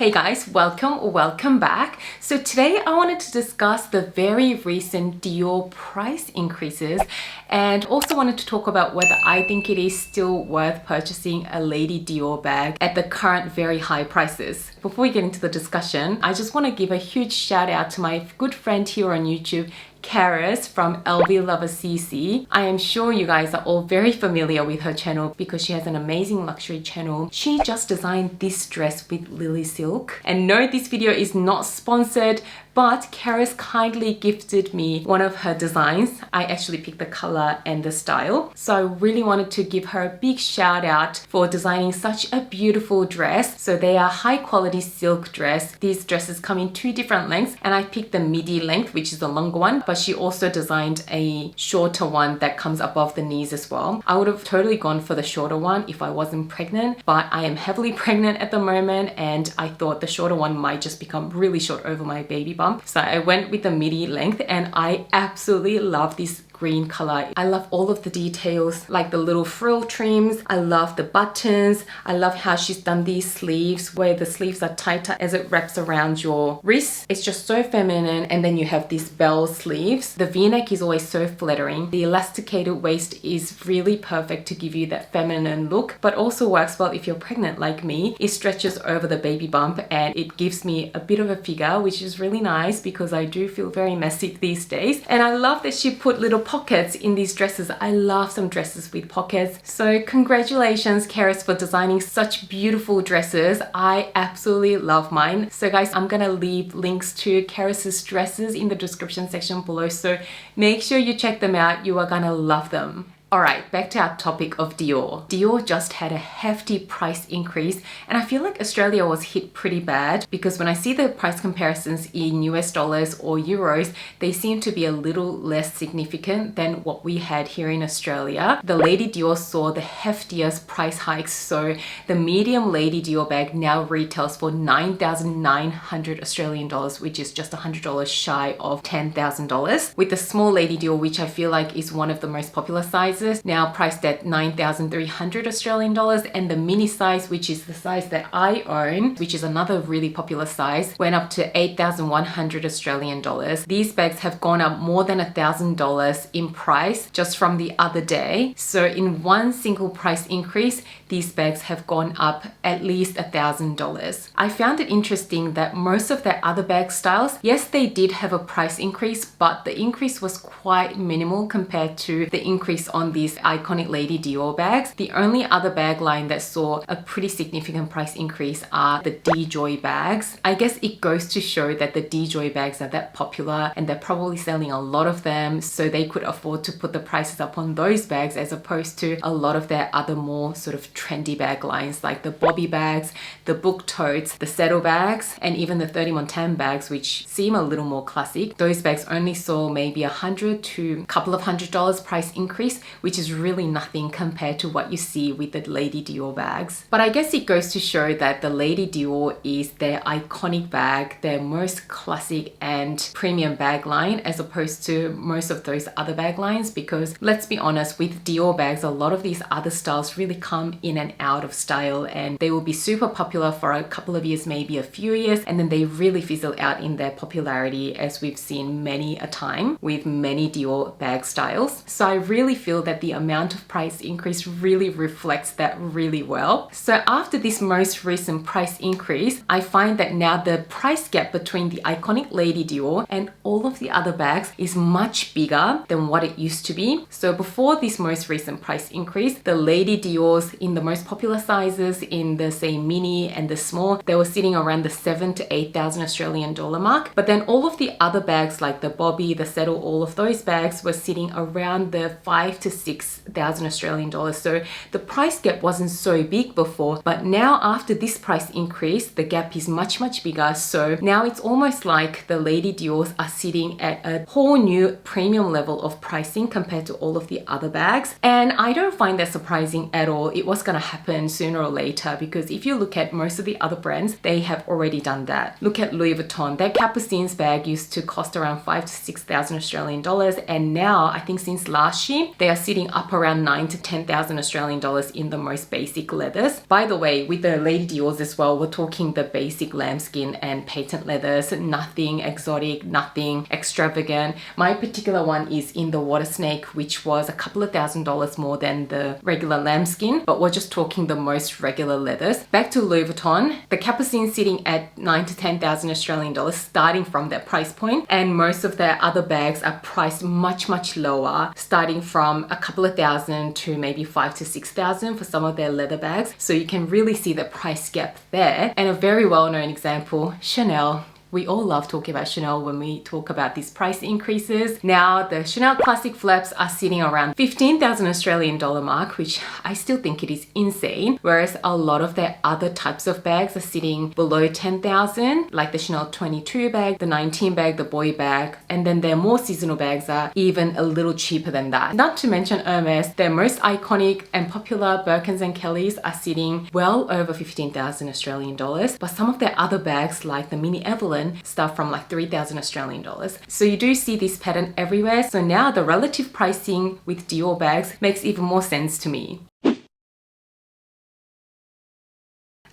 Hey guys, welcome back. So today I wanted to discuss the very recent Dior price increases and also wanted to talk about whether I think it is still worth purchasing a Lady Dior bag at the current very high prices. Before we get into the discussion, I just want to give a huge shout out to my good friend here on YouTube, Karis from Lvlovercc. I am sure you guys are all very familiar with her channel because she has an amazing luxury channel. She just designed this dress with lily silk. And no, this video is not sponsored, but Karis kindly gifted me one of her designs. I actually picked the color and the style. So I really wanted to give her a big shout out for designing such a beautiful dress. So they are high quality silk dress. These dresses come in two different lengths and I picked the midi length, which is the longer one, but she also designed a shorter one that comes above the knees as well. I would have totally gone for the shorter one if I wasn't pregnant, but I am heavily pregnant at the moment and I thought the shorter one might just become really short over my baby bump. So I went with the midi length and I absolutely love this green color. I love all of the details, like the little frill trims. I love the buttons. I love how she's done these sleeves where the sleeves are tighter as it wraps around your wrist. It's just so feminine. And then you have these bell sleeves. The v-neck is always so flattering. The elasticated waist is really perfect to give you that feminine look, but also works well if you're pregnant like me. It stretches over the baby bump and it gives me a bit of a figure, which is really nice because I do feel very messy these days. And I love that she put little pockets in these dresses. I love some dresses with pockets. So congratulations, Karis, for designing such beautiful dresses. I absolutely love mine. So guys, I'm gonna leave links to Karis's dresses in the description section below. So make sure you check them out. You are gonna love them. Alright, back to our topic of Dior. Dior just had a hefty price increase and I feel like Australia was hit pretty bad because when I see the price comparisons in US dollars or euros, they seem to be a little less significant than what we had here in Australia. The Lady Dior saw the heftiest price hikes, so the medium Lady Dior bag now retails for 9,900 Australian dollars, which is just $100 shy of $10,000. With the small Lady Dior, which I feel like is one of the most popular sizes, now priced at 9,300 Australian dollars, and the mini size, which is the size that I own, which is another really popular size, went up to 8,100 Australian dollars. These bags have gone up more than $1,000 in price just from the other day. So in one single price increase, these bags have gone up at least $1,000. I found it interesting that most of their other bag styles, yes, they did have a price increase, but the increase was quite minimal compared to the increase on these iconic Lady Dior bags. The only other bag line that saw a pretty significant price increase are the DJoy bags. I guess it goes to show that the DJoy bags are that popular and they're probably selling a lot of them, so they could afford to put the prices up on those bags as opposed to a lot of their other more sort of trendy bag lines like the Bobby bags, the book totes, the saddle bags, and even the 30 Montane bags, which seem a little more classic. Those bags only saw maybe $100 to a couple of $100 price increase, which is really nothing compared to what you see with the Lady Dior bags. But I guess it goes to show that the Lady Dior is their iconic bag, their most classic and premium bag line, as opposed to most of those other bag lines, because let's be honest, with Dior bags, a lot of these other styles really come in and out of style and they will be super popular for a couple of years, maybe a few years, and then they really fizzle out in their popularity, as we've seen many a time with many Dior bag styles. So I really feel that the amount of price increase really reflects that really well. So after this most recent price increase, I find that now the price gap between the iconic Lady Dior and all of the other bags is much bigger than what it used to be. So before this most recent price increase, the Lady Dior's in the most popular sizes, in the say mini and the small, they were sitting around the 7,000 to 8,000 Australian dollar mark. But then all of the other bags like the Bobby, the Saddle, all of those bags were sitting around the 5,000 to 6,000 Australian dollars. So the price gap wasn't so big before, but now after this price increase, the gap is much bigger. So now it's almost like the Lady Dior's are sitting at a whole new premium level of pricing compared to all of the other bags. And I don't find that surprising at all. It was going to happen sooner or later because if you look at most of the other brands, they have already done that. Look at Louis Vuitton. Their Capucine's bag used to cost around 5,000 to 6,000 Australian dollars, and now I think since last year they are sitting up around 9 to 10,000 Australian dollars in the most basic leathers. By the way, with the Lady Dior's as well, we're talking the basic lambskin and patent leathers, nothing exotic, nothing extravagant. My particular one is in the water snake, which was a couple of $1,000s more than the regular lambskin, but we're just talking the most regular leathers. Back to Louis Vuitton, the Capucine sitting at 9 to 10,000 Australian dollars starting from that price point, and most of their other bags are priced much lower, starting from a couple of thousand to maybe 5 to 6,000 for some of their leather bags. So you can really see the price gap there. And a very well-known example, Chanel. We all love talking about Chanel when we talk about these price increases. Now, the Chanel Classic Flaps are sitting around 15,000 Australian dollar mark, which I still think it is insane. Whereas a lot of their other types of bags are sitting below 10,000, like the Chanel 22 bag, the 19 bag, the boy bag, and then their more seasonal bags are even a little cheaper than that. Not to mention Hermes, their most iconic and popular Birkins and Kellys are sitting well over 15,000 Australian dollars, but some of their other bags like the Mini Evelyn start from like 3,000 Australian dollars. So you do see this pattern everywhere. So now the relative pricing with Dior bags makes even more sense to me.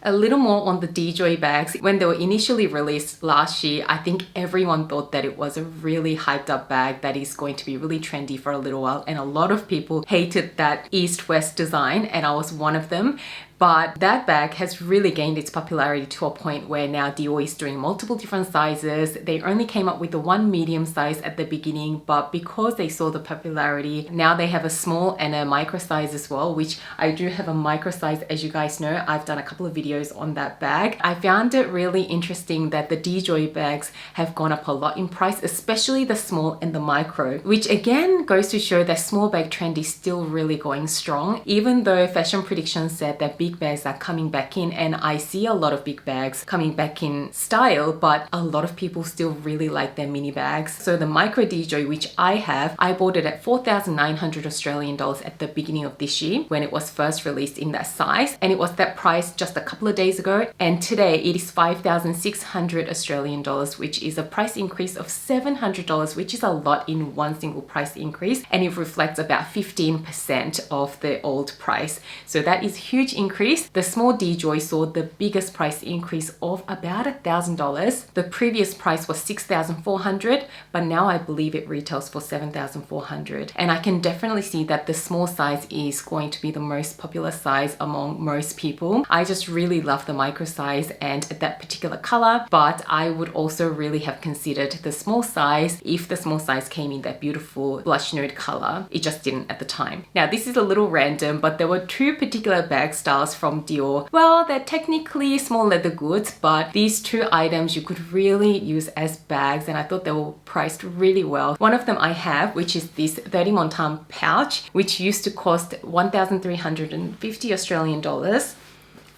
A little more on the DJoy bags. When they were initially released last year, I think everyone thought that it was a really hyped up bag that is going to be really trendy for a little while, and a lot of people hated that east-west design, and I was one of them. But that bag has really gained its popularity to a point where now Dior is doing multiple different sizes. They only came up with the one medium size at the beginning, but because they saw the popularity, now they have a small and a micro size as well, which I do have a micro size. As you guys know, I've done a couple of videos on that bag. I found it really interesting that the DJoy bags have gone up a lot in price, especially the small and the micro, which again goes to show that small bag trend is still really going strong, even though Fashion Predictions said that big bags are coming back in, and I see a lot of big bags coming back in style, but a lot of people still really like their mini bags. So the micro DJoy, which I have, I bought it at 4,900 Australian dollars at the beginning of this year when it was first released in that size, and it was that price just a couple of days ago, and today it is 5,600 Australian dollars, which is a price increase of $700, which is a lot in one single price increase, and it reflects about 15% of the old price. So that is huge increase. The small DJoy saw the biggest price increase of about $1,000. The previous price was 6,400, but now I believe it retails for 7,400. And I can definitely see that the small size is going to be the most popular size among most people. I just really love the micro size and that particular color, but I would also really have considered the small size if the small size came in that beautiful blush nude color. It just didn't at the time. Now, this is a little random, but there were two particular bag styles from Dior. Well, they're technically small leather goods, but these two items you could really use as bags, and I thought they were priced really well. One of them I have, which is this 30 Montan pouch, which used to cost 1,350 Australian dollars.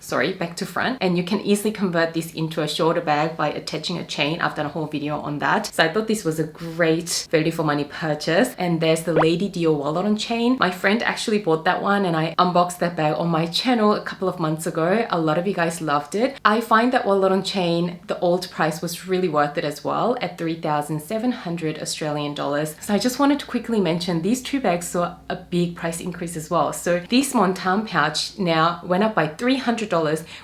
Sorry, back to front, and you can easily convert this into a shoulder bag by attaching a chain. I've done a whole video on that. So I thought this was a great value for money purchase. And there's the Lady Dior wallet on chain. My friend actually bought that one, and I unboxed that bag on my channel a couple of months ago. A lot of you guys loved it. I find that wallet on chain, the old price was really worth it as well at 3,700 Australian dollars. So I just wanted to quickly mention these two bags saw a big price increase as well. So this Montan pouch now went up by $300,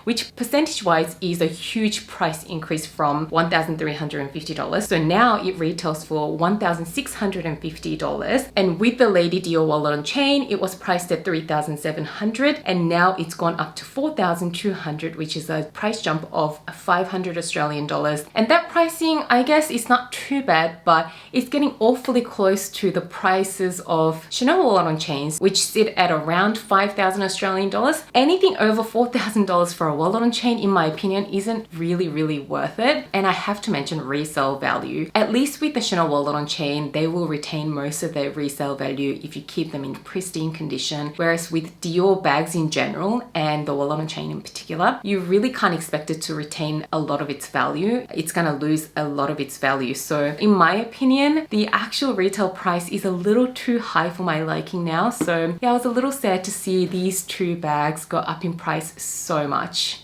which percentage-wise is a huge price increase from $1,350. So now it retails for $1,650. And with the Lady Dior wallet on chain, it was priced at $3,700, and now it's gone up to $4,200, which is a price jump of 500 Australian dollars. And that pricing, I guess, is not too bad, but it's getting awfully close to the prices of Chanel wallet on chains, which sit at around 5,000 Australian dollars. Anything over $4,000 for a wallet on chain, in my opinion, isn't really worth it. And I have to mention resale value. At least with the Chanel wallet on chain, they will retain most of their resale value if you keep them in pristine condition. Whereas with Dior bags in general, and the wallet on chain in particular, you really can't expect it to retain a lot of its value. It's gonna lose a lot of its value. So in my opinion, the actual retail price is a little too high for my liking now. So yeah, I was a little sad to see these two bags go up in price so much.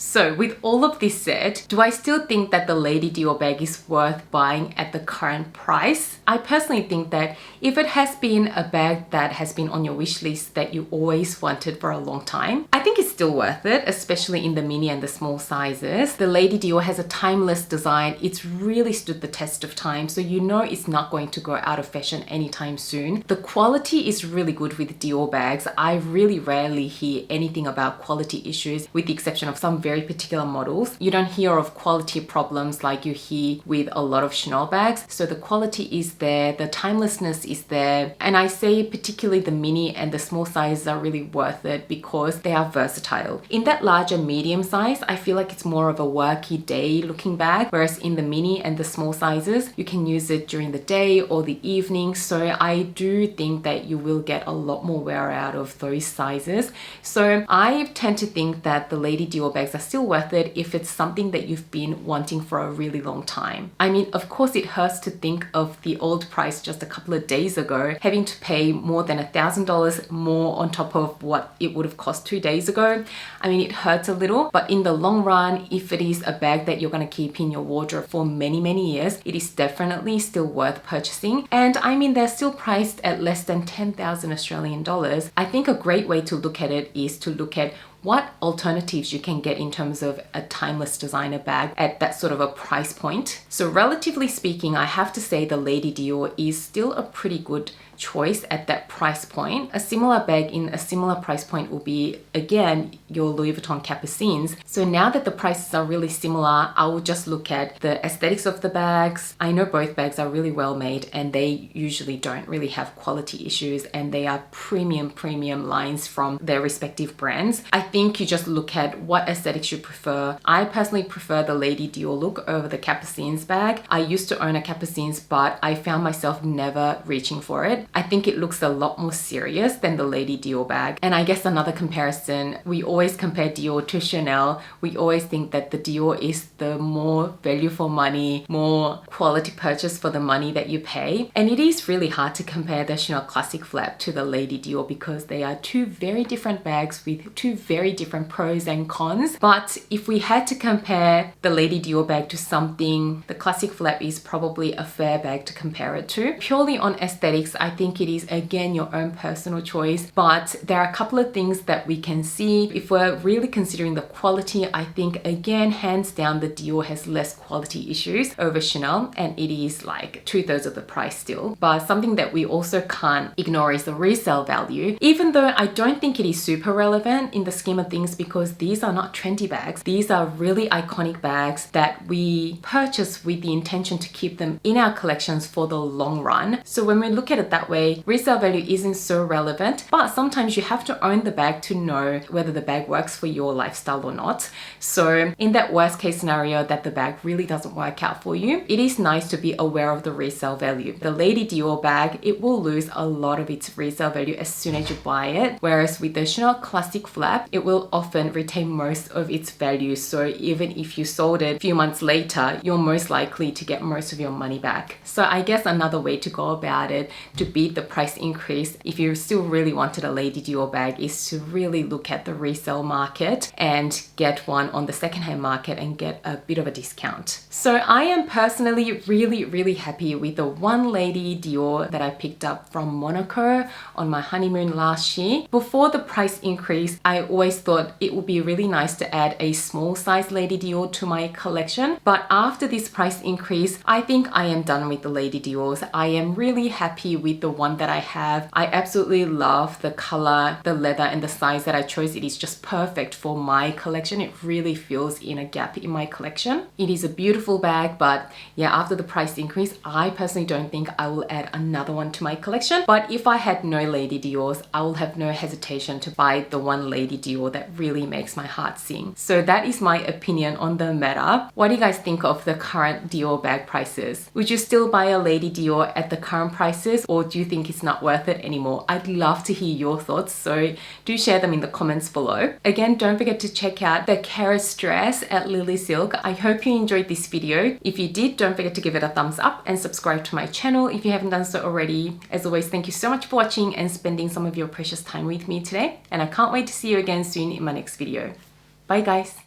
So with all of this said, do I still think that the Lady Dior bag is worth buying at the current price? I personally think that if it has been a bag that has been on your wish list that you always wanted for a long time, I think it's still worth it, especially in the mini and the small sizes. The Lady Dior has a timeless design. It's really stood the test of time, so you know it's not going to go out of fashion anytime soon. The quality is really good with Dior bags. I really rarely hear anything about quality issues, with the exception of some very particular models. You don't hear of quality problems like you hear with a lot of Chanel bags. So the quality is there, the timelessness is there, and I say particularly the mini and the small sizes are really worth it because they are versatile. In that larger medium size, I feel like it's more of a worky day looking bag, whereas in the mini and the small sizes, you can use it during the day or the evening. So I do think that you will get a lot more wear out of those sizes. So I tend to think that the Lady Dior bags are still worth it if it's something that you've been wanting for a really long time. I mean, of course it hurts to think of the old price just a couple of days ago, having to pay more than $1,000 more on top of what it would have cost 2 days ago. I mean, it hurts a little, but in the long run, if it is a bag that you're going to keep in your wardrobe for many years, it is definitely still worth purchasing. And I mean, they're still priced at less than 10,000 Australian dollars. I think a great way to look at it is to look at what alternatives you can get in terms of a timeless designer bag at that sort of a price point. So relatively speaking, I have to say the Lady Dior is still a pretty good choice at that price point. A similar bag in a similar price point will be, again, your Louis Vuitton Capucines. So now that the prices are really similar, I will just look at the aesthetics of the bags. I know both bags are really well made and they usually don't really have quality issues, and they are premium lines from their respective brands. I think you just look at what aesthetics you prefer. I personally prefer the Lady Dior look over the Capucines bag. I used to own a Capucines, but I found myself never reaching for it. I think it looks a lot more serious than the Lady Dior bag. And I guess another comparison, we always compare Dior to Chanel. We always think that the Dior is the more value for money, more quality purchase for the money that you pay. And it is really hard to compare the Chanel Classic Flap to the Lady Dior because they are two very different bags with two very different pros and cons. But if we had to compare the Lady Dior bag to something, the Classic Flap is probably a fair bag to compare it to. Purely on aesthetics, I think it is, again, your own personal choice, but there are a couple of things that we can see. If we're really considering the quality, I think, again, hands down, the Dior has less quality issues over Chanel, and it is like 2/3 of the price still. But something that we also can't ignore is the resale value, even though I don't think it is super relevant in the scheme of things because these are not trendy bags. These are really iconic bags that we purchase with the intention to keep them in our collections for the long run. So when we look at it that way, resale value isn't so relevant, but sometimes you have to own the bag to know whether the bag works for your lifestyle or not. So in that worst case scenario that the bag really doesn't work out for you, it is nice to be aware of the resale value. The Lady Dior bag, it will lose a lot of its resale value as soon as you buy it, whereas with the Chanel Classic Flap, it will often retain most of its value. So even if you sold it a few months later, you're most likely to get most of your money back. So I guess another way to go about it to beat the price increase, if you still really wanted a Lady Dior bag, is to really look at the resale market and get one on the secondhand market and get a bit of a discount. So I am personally really happy with the one Lady Dior that I picked up from Monaco on my honeymoon last year. Before the price increase, I always thought it would be really nice to add a small size Lady Dior to my collection, but after this price increase, I think I am done with the Lady Diors. I am really happy with the one that I have. I absolutely love the color, the leather, and the size that I chose. It is just perfect for my collection. It really fills in a gap in my collection. It is a beautiful bag, but yeah, after the price increase, I personally don't think I will add another one to my collection. But if I had no Lady Diors, I will have no hesitation to buy the one Lady Dior that really makes my heart sing. So that is my opinion on the matter. What do you guys think of the current Dior bag prices? Would you still buy a Lady Dior at the current prices, or do you think it's not worth it anymore? I'd love to hear your thoughts, so do share them in the comments below. Again, don't forget to check out the Keras dress at Lily Silk. I hope you enjoyed this video. If you did, don't forget to give it a thumbs up and subscribe to my channel if you haven't done so already. As always, thank you so much for watching and spending some of your precious time with me today, and I can't wait to see you again soon in my next video. Bye guys!